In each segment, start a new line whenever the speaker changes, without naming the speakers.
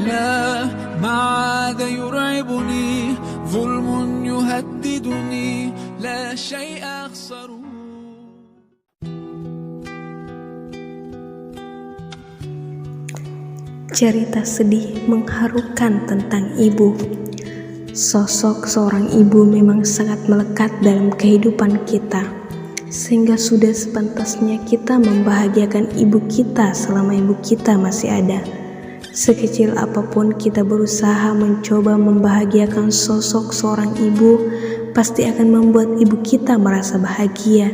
لا ما عاد يرعبني ظلم يهددني لا شيء أخسره.
Cerita sedih mengharukan tentang ibu. Sosok seorang ibu memang sangat melekat dalam kehidupan kita, sehingga sudah sepantasnya kita membahagiakan ibu kita selama ibu kita masih ada. Sekecil apapun kita berusaha mencoba membahagiakan sosok seorang ibu, pasti akan membuat ibu kita merasa bahagia,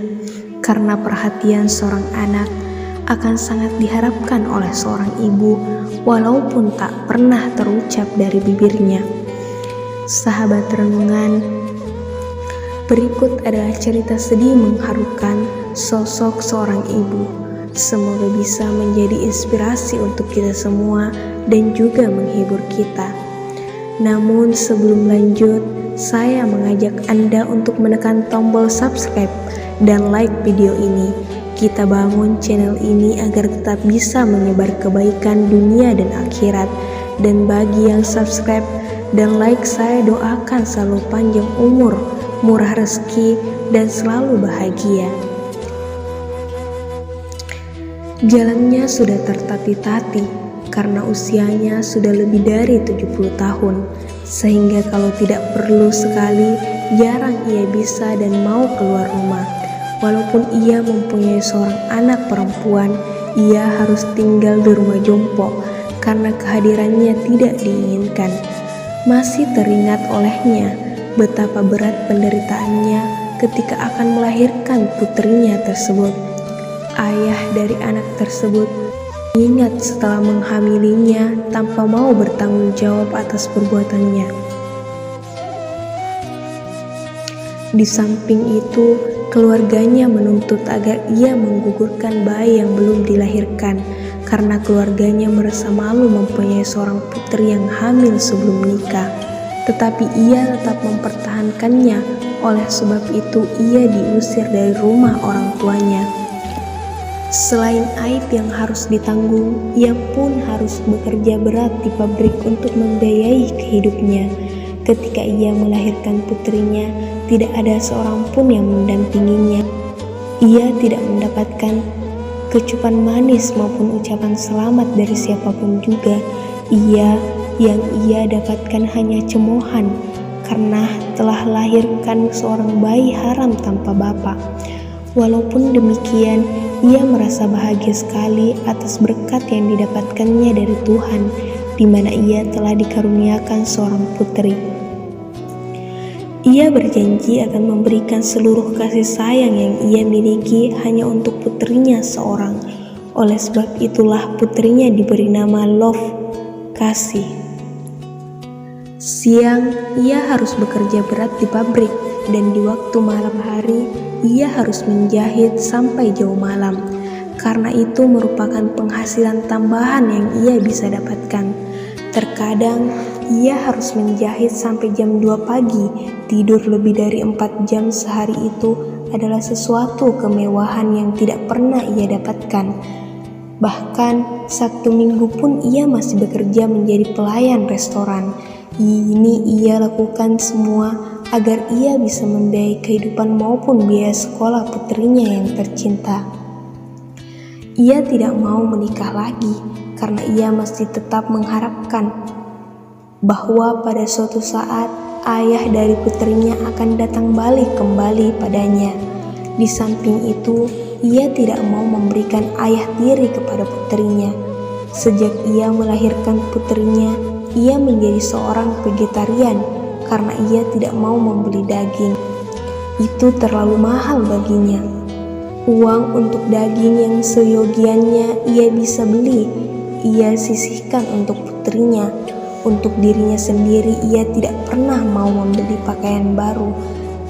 karena perhatian seorang anak akan sangat diharapkan oleh seorang ibu, walaupun tak pernah terucap dari bibirnya. Sahabat renungan, berikut adalah cerita sedih mengharukan sosok seorang ibu. Semoga bisa menjadi inspirasi untuk kita semua dan juga menghibur kita. Namun sebelum lanjut, saya mengajak Anda untuk menekan tombol subscribe dan like video ini. Kita bangun channel ini agar tetap bisa menyebar kebaikan dunia dan akhirat. Dan bagi yang subscribe dan like, saya doakan selalu panjang umur, murah rezeki, dan selalu bahagia. Jalannya sudah tertati-tati karena usianya sudah lebih dari 70 tahun. Sehingga kalau tidak perlu sekali, jarang ia bisa dan mau keluar rumah. Walaupun ia mempunyai seorang anak perempuan, ia harus tinggal di rumah jompo karena kehadirannya tidak diinginkan. Masih teringat olehnya betapa berat penderitaannya ketika akan melahirkan putrinya tersebut. Ayah dari anak tersebut ingat setelah menghamilinya tanpa mau bertanggung jawab atas perbuatannya. Di samping itu, keluarganya menuntut agar ia menggugurkan bayi yang belum dilahirkan karena keluarganya merasa malu mempunyai seorang putri yang hamil sebelum menikah. Tetapi ia tetap mempertahankannya, oleh sebab itu ia diusir dari rumah orang tuanya. Selain aib yang harus ditanggung, ia pun harus bekerja berat di pabrik untuk membiayai kehidupnya. Ketika ia melahirkan putrinya, tidak ada seorang pun yang mendampinginya. Ia tidak mendapatkan kecupan manis maupun ucapan selamat dari siapapun juga. Yang ia dapatkan hanya cemoohan karena telah lahirkan seorang bayi haram tanpa bapak. Walaupun demikian, ia merasa bahagia sekali atas berkat yang didapatkannya dari Tuhan, di mana ia telah dikaruniakan seorang putri. Ia berjanji akan memberikan seluruh kasih sayang yang ia miliki hanya untuk putrinya seorang. Oleh sebab itulah putrinya diberi nama Love, kasih. Siang, ia harus bekerja berat di pabrik, dan di waktu malam hari, ia harus menjahit sampai jauh malam. Karena itu merupakan penghasilan tambahan yang ia bisa dapatkan. Terkadang, ia harus menjahit sampai jam 2 pagi, tidur lebih dari 4 jam sehari itu adalah sesuatu kemewahan yang tidak pernah ia dapatkan. Bahkan, Sabtu Minggu pun ia masih bekerja menjadi pelayan restoran. Ini ia lakukan semua agar ia bisa membiayai kehidupan maupun biaya sekolah putrinya yang tercinta. Ia tidak mau menikah lagi karena ia masih tetap mengharapkan bahwa pada suatu saat ayah dari putrinya akan datang balik kembali padanya. Di samping itu, ia tidak mau memberikan ayah tiri kepada putrinya. Sejak ia melahirkan putrinya, ia menjadi seorang vegetarian karena ia tidak mau membeli daging. Itu terlalu mahal baginya. Uang untuk daging yang seyogiannya ia bisa beli, ia sisihkan untuk putrinya. Untuk dirinya sendiri, ia tidak pernah mau membeli pakaian baru.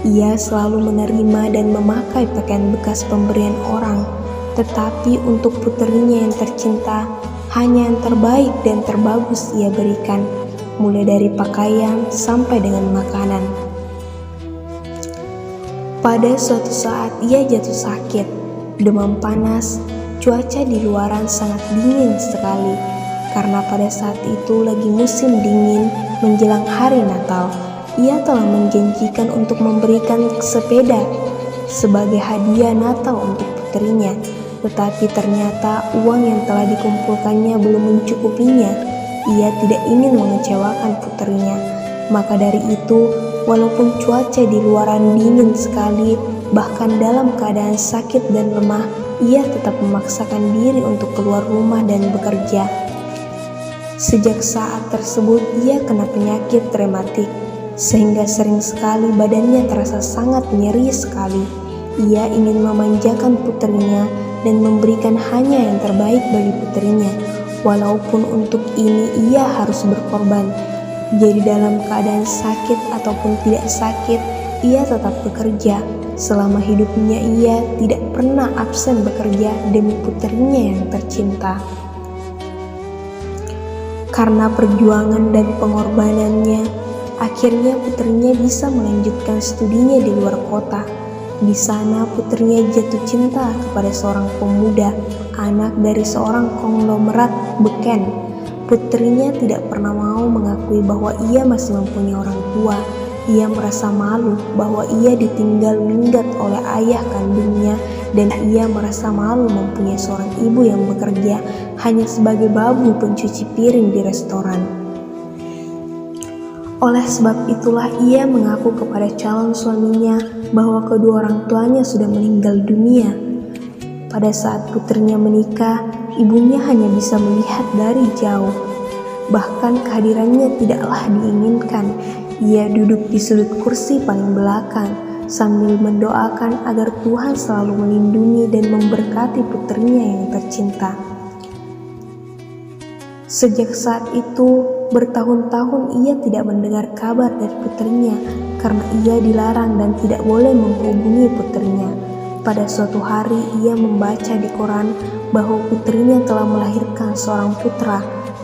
Ia selalu menerima dan memakai pakaian bekas pemberian orang. Tetapi untuk putrinya yang tercinta, hanya yang terbaik dan terbagus ia berikan, mulai dari pakaian sampai dengan makanan. Pada suatu saat ia jatuh sakit, demam panas, cuaca di luaran sangat dingin sekali. karena pada saat itu lagi musim dingin menjelang hari Natal. Ia telah menjanjikan untuk memberikan sepeda sebagai hadiah Natal untuk putrinya, tetapi ternyata uang yang telah dikumpulkannya belum mencukupinya. Ia tidak ingin mengecewakan putrinya. Maka dari itu, walaupun cuaca di luaran dingin sekali, bahkan dalam keadaan sakit dan lemah, ia tetap memaksakan diri untuk keluar rumah dan bekerja. Sejak saat tersebut, ia kena penyakit rematik, sehingga sering sekali badannya terasa sangat nyeri sekali. Ia ingin memanjakan putrinya dan memberikan hanya yang terbaik bagi putrinya, walaupun untuk ini ia harus berkorban. Jadi dalam keadaan sakit ataupun tidak sakit, ia tetap bekerja. Selama hidupnya ia tidak pernah absen bekerja demi putrinya yang tercinta. Karena perjuangan dan pengorbanannya, akhirnya putrinya bisa melanjutkan studinya di luar kota. Di sana putrinya jatuh cinta kepada seorang pemuda, anak dari seorang konglomerat beken. Putrinya tidak pernah mau mengakui bahwa ia masih mempunyai orang tua. Ia merasa malu bahwa ia ditinggal minggat oleh ayah kandungnya, dan ia merasa malu mempunyai seorang ibu yang bekerja hanya sebagai babu pencuci piring di restoran. Oleh sebab itulah ia mengaku kepada calon suaminya bahwa kedua orang tuanya sudah meninggal dunia. Pada saat putrinya menikah, ibunya hanya bisa melihat dari jauh. Bahkan kehadirannya tidaklah diinginkan. Ia duduk di sudut kursi paling belakang sambil mendoakan agar Tuhan selalu melindungi dan memberkati putrinya yang tercinta. Sejak saat itu, bertahun-tahun ia tidak mendengar kabar dari putrinya karena ia dilarang dan tidak boleh menghubungi putrinya. Pada suatu hari ia membaca di koran bahwa putrinya telah melahirkan seorang putra.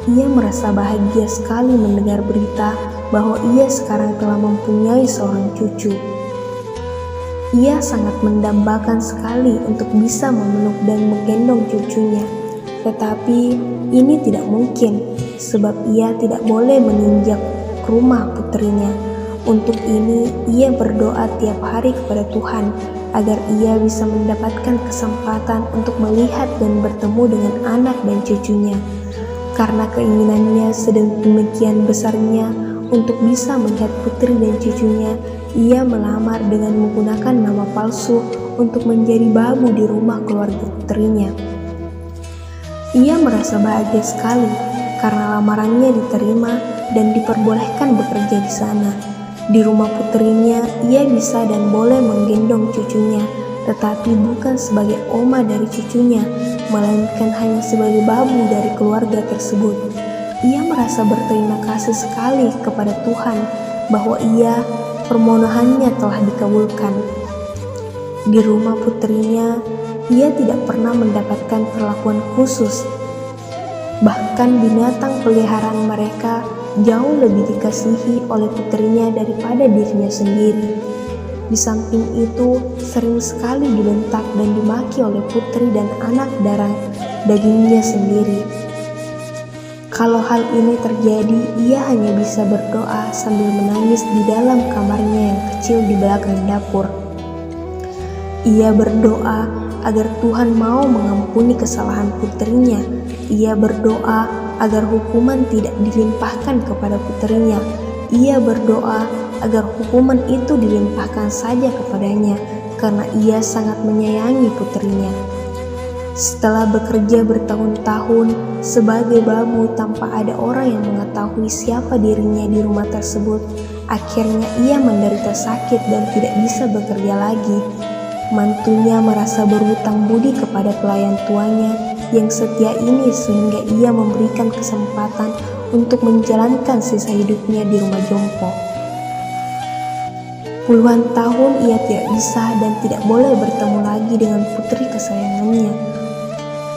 Ia merasa bahagia sekali mendengar berita bahwa ia sekarang telah mempunyai seorang cucu. Ia sangat mendambakan sekali untuk bisa memeluk dan menggendong cucunya. Tetapi ini tidak mungkin sebab ia tidak boleh menginjak rumah putrinya. Untuk ini ia berdoa tiap hari kepada Tuhan agar ia bisa mendapatkan kesempatan untuk melihat dan bertemu dengan anak dan cucunya. Karena keinginannya sedemikian besarnya untuk bisa melihat putri dan cucunya, ia melamar dengan menggunakan nama palsu untuk menjadi babu di rumah keluarga putrinya. Ia merasa bahagia sekali karena lamarannya diterima dan diperbolehkan bekerja di sana. Di rumah putrinya, ia bisa dan boleh menggendong cucunya, tetapi bukan sebagai oma dari cucunya, melainkan hanya sebagai babu dari keluarga tersebut. Ia merasa berterima kasih sekali kepada Tuhan bahwa permohonannya telah dikabulkan. Di rumah putrinya, ia tidak pernah mendapatkan perlakuan khusus. Bahkan binatang peliharaan mereka jauh lebih dikasihi oleh putrinya daripada dirinya sendiri. Di samping itu, sering sekali dibentak dan dimaki oleh putri dan anak darah dagingnya sendiri. Kalau hal ini terjadi, ia hanya bisa berdoa sambil menangis di dalam kamarnya yang kecil di belakang dapur. Ia berdoa agar Tuhan mau mengampuni kesalahan putrinya. Ia berdoa agar hukuman tidak dilimpahkan kepada putrinya. Ia berdoa agar hukuman itu dilimpahkan saja kepadanya, karena ia sangat menyayangi putrinya. Setelah bekerja bertahun-tahun sebagai babu tanpa ada orang yang mengetahui siapa dirinya di rumah tersebut, akhirnya ia menderita sakit dan tidak bisa bekerja lagi. Mantunya merasa berhutang budi kepada pelayan tuanya yang setia ini, sehingga ia memberikan kesempatan untuk menjalankan sisa hidupnya di rumah jompo. Puluhan tahun ia tidak bisa dan tidak boleh bertemu lagi dengan putri kesayangannya.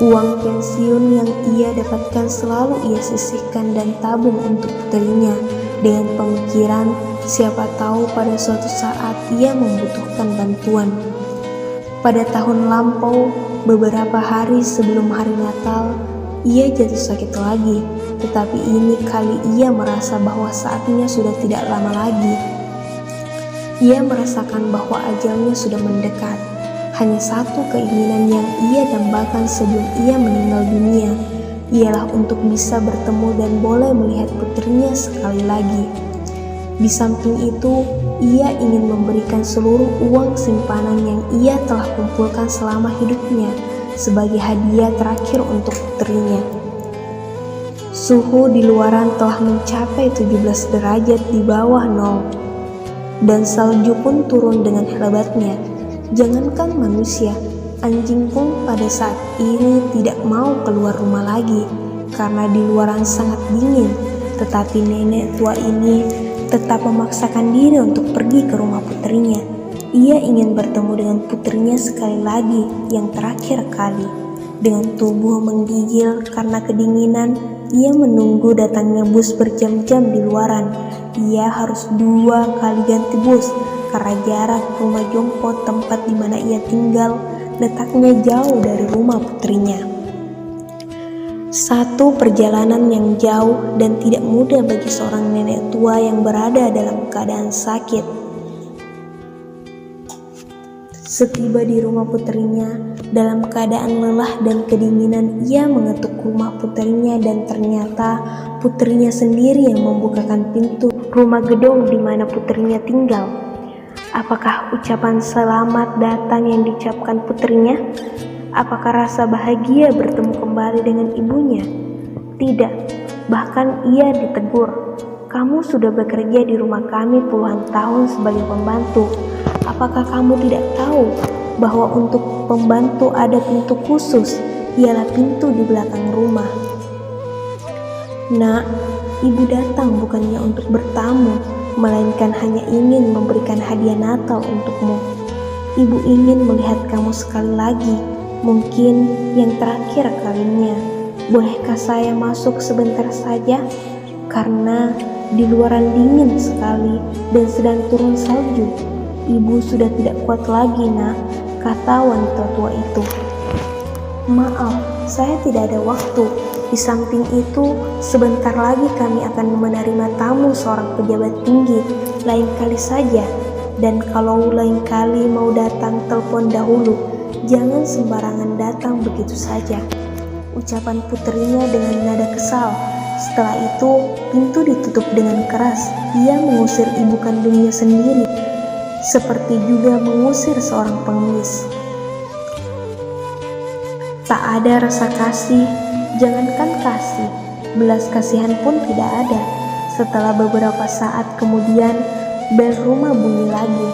Uang pensiun yang ia dapatkan selalu ia sisihkan dan tabung untuk putrinya dengan pemikiran siapa tahu pada suatu saat ia membutuhkan bantuan. Pada tahun lampau, beberapa hari sebelum hari Natal, ia jatuh sakit lagi. Tetapi ini kali ia merasa bahwa saatnya sudah tidak lama lagi. Ia merasakan bahwa ajalnya sudah mendekat. Hanya satu keinginan yang ia dambakan sebelum ia meninggal dunia, ialah untuk bisa bertemu dan boleh melihat putrinya sekali lagi. Di samping itu, ia ingin memberikan seluruh uang simpanan yang ia telah kumpulkan selama hidupnya sebagai hadiah terakhir untuk putrinya. Suhu di luaran telah mencapai 17 derajat di bawah nol, dan salju pun turun dengan hebatnya. Jangankan manusia, anjing pun pada saat ini tidak mau keluar rumah lagi karena di luaran sangat dingin. Tetapi nenek tua ini tetap memaksakan diri untuk pergi ke rumah putrinya. Ia ingin bertemu dengan putrinya sekali lagi, yang terakhir kali. Dengan tubuh menggigil karena kedinginan, ia menunggu datangnya bus berjam-jam di luaran. Ia harus 2 kali ganti bus karena jarak rumah Jompo tempat di mana ia tinggal letaknya jauh dari rumah putrinya. Satu perjalanan yang jauh dan tidak mudah bagi seorang nenek tua yang berada dalam keadaan sakit. Setiba di rumah putrinya, dalam keadaan lelah dan kedinginan, ia mengetuk rumah putrinya dan ternyata putrinya sendiri yang membukakan pintu rumah gedung di mana putrinya tinggal. Apakah ucapan selamat datang yang diucapkan putrinya? Apakah rasa bahagia bertemu kembali dengan ibunya? Tidak, bahkan ia ditegur. Kamu sudah bekerja di rumah kami puluhan tahun sebagai pembantu. Apakah kamu tidak tahu bahwa untuk pembantu ada pintu khusus, ialah pintu di belakang rumah? Nak, ibu datang bukannya untuk bertamu, melainkan hanya ingin memberikan hadiah Natal untukmu. Ibu ingin melihat kamu sekali lagi, mungkin yang terakhir kalinya. Bolehkah saya masuk sebentar saja? Karena di luaran dingin sekali dan sedang turun salju. Ibu sudah tidak kuat lagi, nak, kata wanita tua itu. Maaf, saya tidak ada waktu. Di samping itu, sebentar lagi kami akan menerima tamu seorang pejabat tinggi, lain kali saja. Dan kalau lain kali mau datang, telepon dahulu. Jangan sembarangan datang begitu saja. Ucapan putrinya dengan nada kesal. Setelah itu, pintu ditutup dengan keras. Ia mengusir ibu kandungnya sendiri, seperti juga mengusir seorang pengemis. Tak ada rasa kasih, jangankan kasih, belas kasihan pun tidak ada. Setelah beberapa saat kemudian, bel rumah bunyi lagi.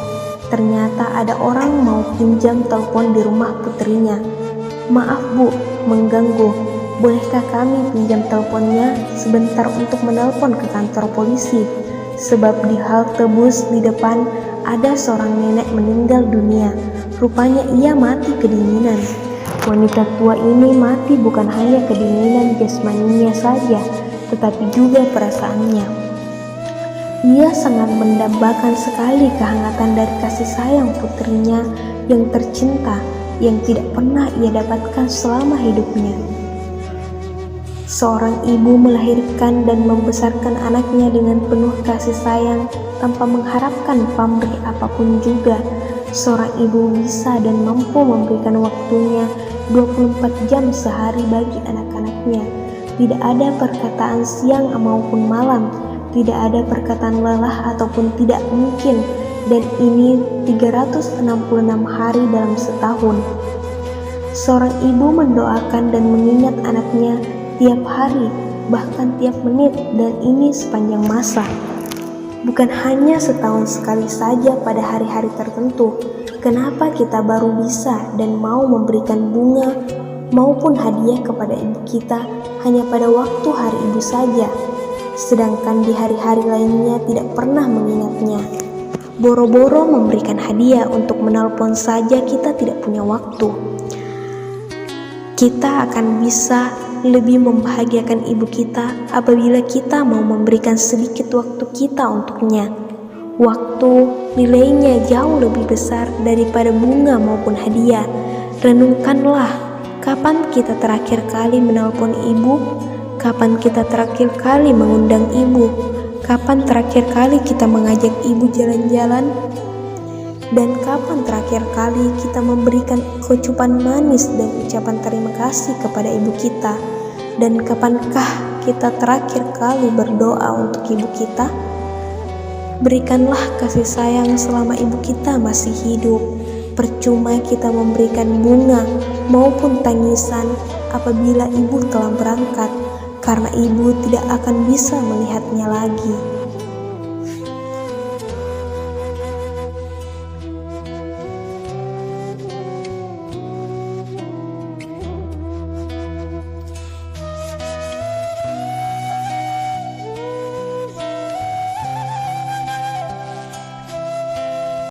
Ternyata ada orang mau pinjam telepon di rumah putrinya. Maaf bu, mengganggu. Bolehkah kami pinjam teleponnya sebentar untuk menelpon ke kantor polisi? Sebab di halte bus di depan ada seorang nenek meninggal dunia. Rupanya ia mati kedinginan. Wanita tua ini mati bukan hanya kedinginan jasmaninya saja, tetapi juga perasaannya. Ia sangat mendambakan sekali kehangatan dari kasih sayang putrinya yang tercinta, yang tidak pernah ia dapatkan selama hidupnya. Seorang ibu melahirkan dan membesarkan anaknya dengan penuh kasih sayang tanpa mengharapkan pamrih apapun juga. Seorang ibu bisa dan mampu memberikan waktunya 24 jam sehari bagi anak-anaknya. Tidak ada perkataan siang maupun malam, tidak ada perkataan lelah ataupun tidak mungkin, dan ini 366 hari dalam setahun. Seorang ibu mendoakan dan mengingat anaknya tiap hari, bahkan tiap menit, dan ini sepanjang masa. Bukan hanya setahun sekali saja pada hari-hari tertentu. Kenapa kita baru bisa dan mau memberikan bunga maupun hadiah kepada ibu kita hanya pada waktu hari ibu saja, sedangkan di hari-hari lainnya tidak pernah mengingatnya? Boro-boro memberikan hadiah untuk menelpon saja kita tidak punya waktu. Kita akan bisa lebih membahagiakan ibu kita apabila kita mau memberikan sedikit waktu kita untuknya. Waktu nilainya jauh lebih besar daripada bunga maupun hadiah. Renungkanlah, Kapan kita terakhir kali menelpon ibu? Kapan kita terakhir kali mengundang ibu? Kapan terakhir kali kita mengajak ibu jalan-jalan? Dan kapan terakhir kali kita memberikan kecupan manis dan ucapan terima kasih kepada ibu kita? Dan kapankah kita terakhir kali berdoa untuk ibu kita? Berikanlah kasih sayang selama ibu kita masih hidup. Percuma kita memberikan bunga maupun tangisan apabila ibu telah berangkat, karena ibu tidak akan bisa melihatnya lagi.